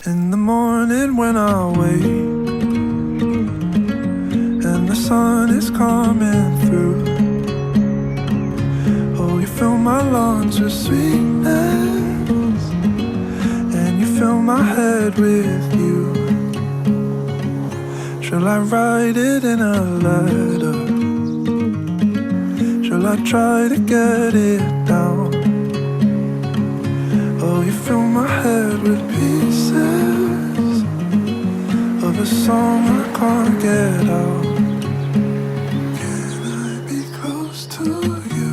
In the morning when I wake and the sun is coming through, oh, you fill my lungs with sweetness and you fill my head with you. Shall I write it in a letter? Shall I try to get it down? Oh, you fill my head with pieces of a song I can't get out. Can I be close to you?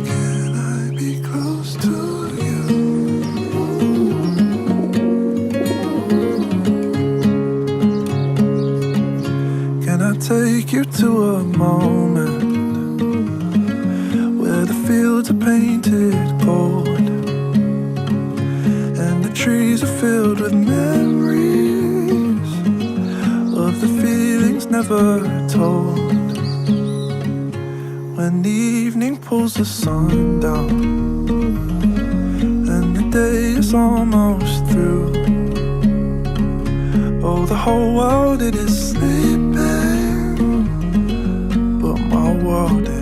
Can I be close to you? Can I take you to a moment where the fields are painted gold and the trees are filled with memories of the feelings never told? When the evening pulls the sun down and the day is almost through, oh, the whole world it is sleeping, but my world is